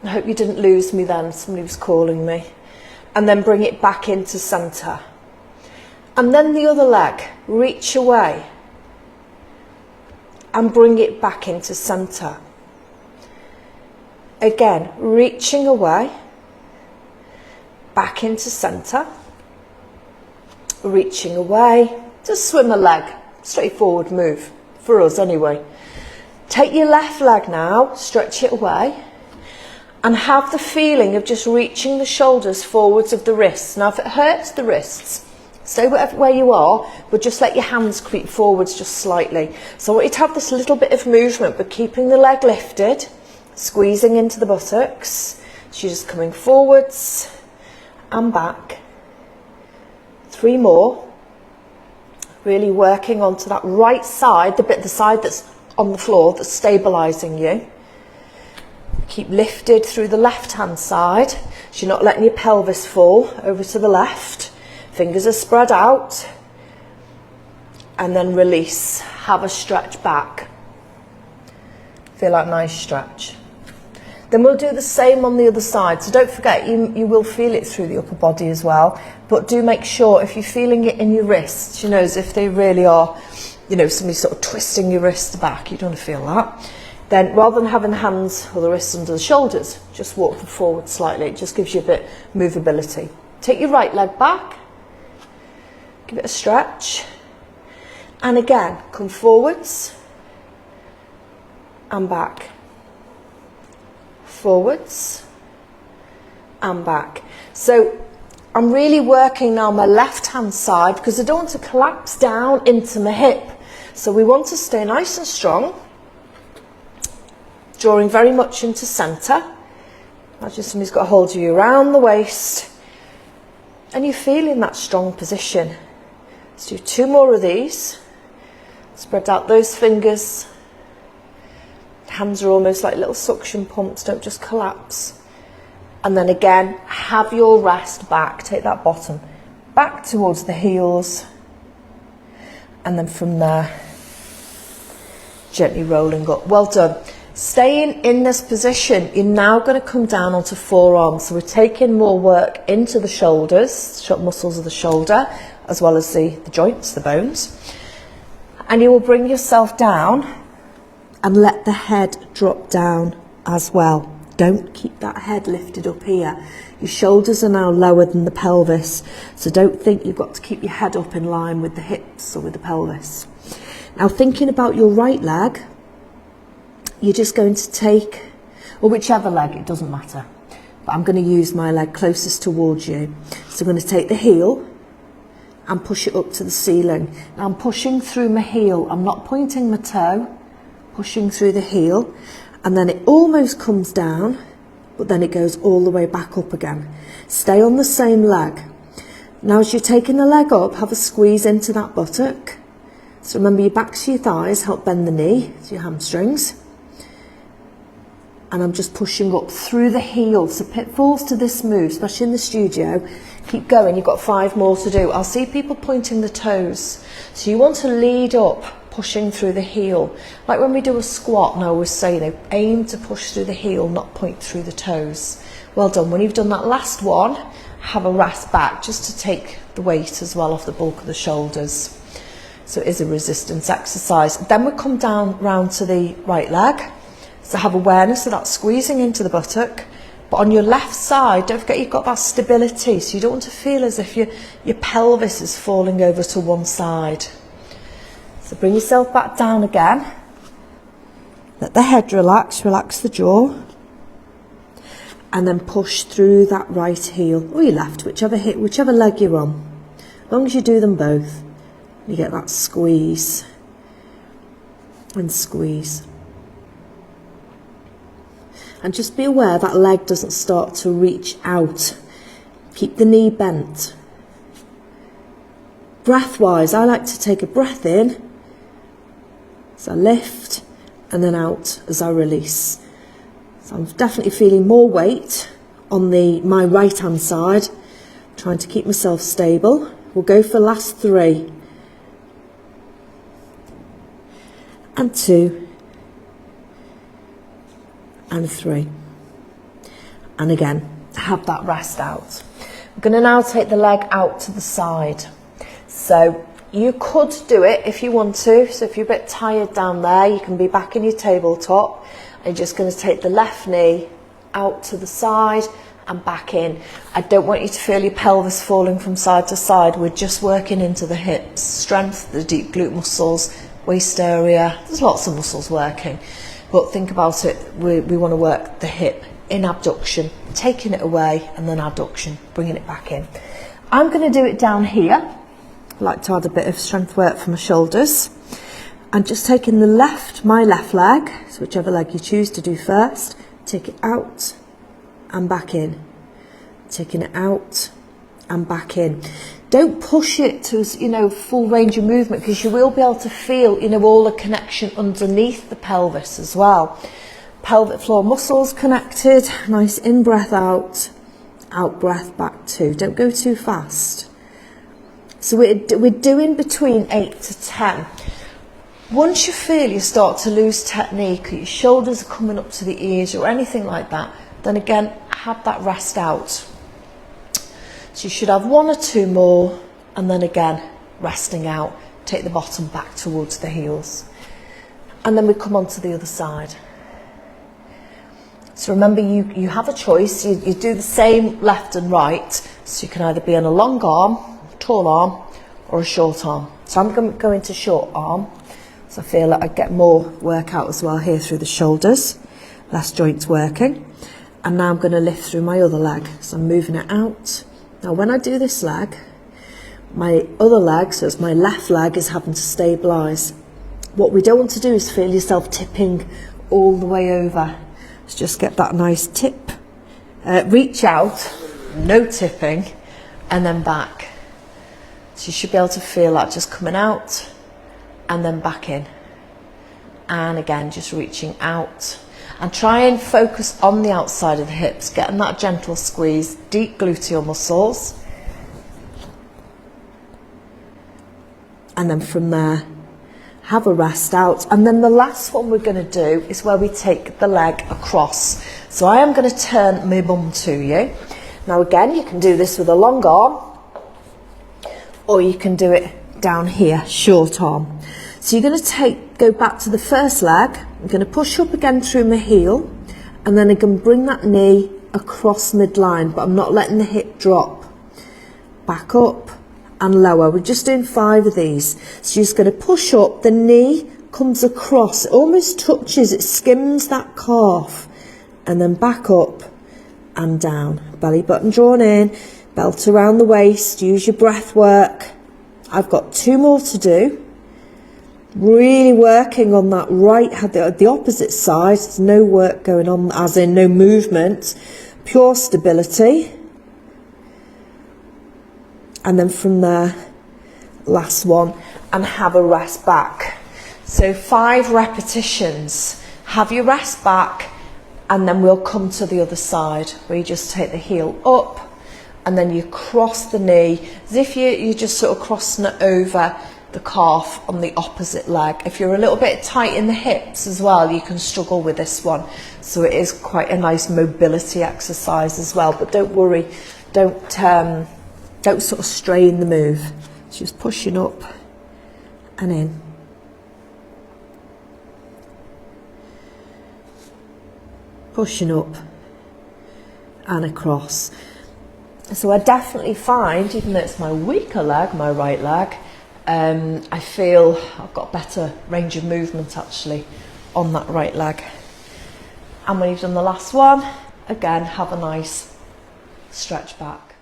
I hope you didn't lose me then, somebody was calling me. And then bring it back into centre. And then the other leg, reach away and bring it back into centre. Again, reaching away, back into centre, reaching away, just swim a leg, straightforward move, for us anyway. Take your left leg now, stretch it away, and have the feeling of just reaching the shoulders forwards of the wrists. Now if it hurts the wrists, stay where you are, but just let your hands creep forwards just slightly. So I want you to have this little bit of movement, but keeping the leg lifted, squeezing into the buttocks. So you're just coming forwards and back. 3 more. Really working onto that right side, the side that's on the floor, that's stabilising you. Keep lifted through the left hand side, so you're not letting your pelvis fall over to the left. Fingers are spread out. And then release. Have a stretch back. Feel that nice stretch. Then we'll do the same on the other side. So don't forget, you will feel it through the upper body as well. But do make sure, if you're feeling it in your wrists, you know, as if they really are, you know, somebody sort of twisting your wrists back, you don't want to feel that. Then rather than having the hands or the wrists under the shoulders, just walk them forward slightly. It just gives you a bit of movability. Take your right leg back. Give it a stretch. And again, come forwards and back. Forwards and back. So I'm really working now my left hand side because I don't want to collapse down into my hip. So we want to stay nice and strong, drawing very much into centre. Imagine somebody's got a hold of you around the waist and you're feeling that strong position. Let's do 2 more of these. Spread out those fingers. Hands are almost like little suction pumps, don't just collapse. And then again, have your rest back, take that bottom back towards the heels. And then from there, gently rolling up. Well done. Staying in this position, you're now going to come down onto forearms. So we're taking more work into the shoulders, muscles of the shoulder, as well as the joints, the bones. And you will bring yourself down and let the head drop down as well. Don't keep that head lifted up here. Your shoulders are now lower than the pelvis, so don't think you've got to keep your head up in line with the hips or with the pelvis. Now thinking about your right leg, you're just going to take, or whichever leg, it doesn't matter, but I'm going to use my leg closest towards you. So I'm going to take the heel and push it up to the ceiling. Now I'm pushing through my heel, I'm not pointing my toe, pushing through the heel, and then it almost comes down, but then it goes all the way back up again. Stay on the same leg. Now as you're taking the leg up, have a squeeze into that buttock. So remember your back to your thighs, help bend the knee to your hamstrings. And I'm just pushing up through the heel. So pitfalls to this move, especially in the studio, keep going, you've got 5 more to do. I'll see people pointing the toes. So you want to lead up, pushing through the heel. Like when we do a squat, and I always say, you know, aim to push through the heel, not point through the toes. Well done. When you've done that last one, have a rest back, just to take the weight as well off the bulk of the shoulders. So it is a resistance exercise. Then we come down round to the right leg. So have awareness of that squeezing into the buttock. But on your left side, don't forget you've got that stability. So you don't want to feel as if your pelvis is falling over to one side. So bring yourself back down again. Let the head relax, relax the jaw. And then push through that right heel, or your left, whichever leg you're on. As long as you do them both, you get that squeeze and squeeze. And just be aware that leg doesn't start to reach out. Keep the knee bent. Breath-wise, I like to take a breath in as I lift, and then out as I release. So I'm definitely feeling more weight on my right hand side, trying to keep myself stable. We'll go for the last 3. And 2. And 3. and again, have that rest out. We're going to now take the leg out to the side. So you could do it if you want to. So if you're a bit tired down there, you can be back in your tabletop. And you're just going to take the left knee out to the side and back in. I don't want you to feel your pelvis falling from side to side. We're just working into the hips, strength, the deep glute muscles, waist area. There's lots of muscles working. But think about it, we want to work the hip in abduction, taking it away, and then adduction, bringing it back in. I'm going to do it down here. I like to add a bit of strength work for my shoulders. And just taking my left leg, so whichever leg you choose to do first, take it out and back in. Taking it out and back in. Don't push it to, full range of movement, because you will be able to feel, all the connection underneath the pelvis as well. Pelvic floor muscles connected. Nice in breath out, out breath back 2. Don't go too fast. So we're doing between 8 to 10. Once you feel you start to lose technique, or your shoulders are coming up to the ears or anything like that, then again, have that rest out. So you should have 1 or 2 more, and then again, resting out. Take the bottom back towards the heels. And then we come on to the other side. So remember, you have a choice. You do the same left and right. So you can either be on a long arm, tall arm, or a short arm. So I'm going to go into short arm. So I feel like I get more workout as well here through the shoulders. Less joints working. And now I'm going to lift through my other leg. So I'm moving it out. Now when I do this leg, my other leg, so it's my left leg, is having to stabilise. What we don't want to do is feel yourself tipping all the way over. So just get that nice tip. Reach out, no tipping, and then back. So you should be able to feel that just coming out and then back in. And again, just reaching out. And try and focus on the outside of the hips, getting that gentle squeeze, deep gluteal muscles. And then from there, have a rest out. And then the last one we're going to do is where we take the leg across. So I am going to turn my bum to you. Now again, you can do this with a long arm, or you can do it down here, short arm. So you're going to go back to the first leg. I'm going to push up again through my heel, and then I can bring that knee across midline, but I'm not letting the hip drop. Back up and lower. We're just doing 5 of these. So you're just going to push up, the knee comes across, it almost touches, it skims that calf, and then back up and down. Belly button drawn in, belt around the waist, use your breath work. I've got 2 more to do. Really working on that right, the opposite side. There's no work going on, as in no movement, pure stability. And then from there, last one, and have a rest back. So 5 repetitions. Have your rest back, and then we'll come to the other side, where you just take the heel up, and then you cross the knee, as if you're just sort of crossing it over the calf on the opposite leg. If you're a little bit tight in the hips as well, you can struggle with this one. So it is quite a nice mobility exercise as well. But don't worry, don't sort of strain the move. It's just pushing up and in. Pushing up and across. So I definitely find, even though it's my weaker leg, my right leg, I feel I've got better range of movement actually on that right leg. And when you've done the last one, again, have a nice stretch back.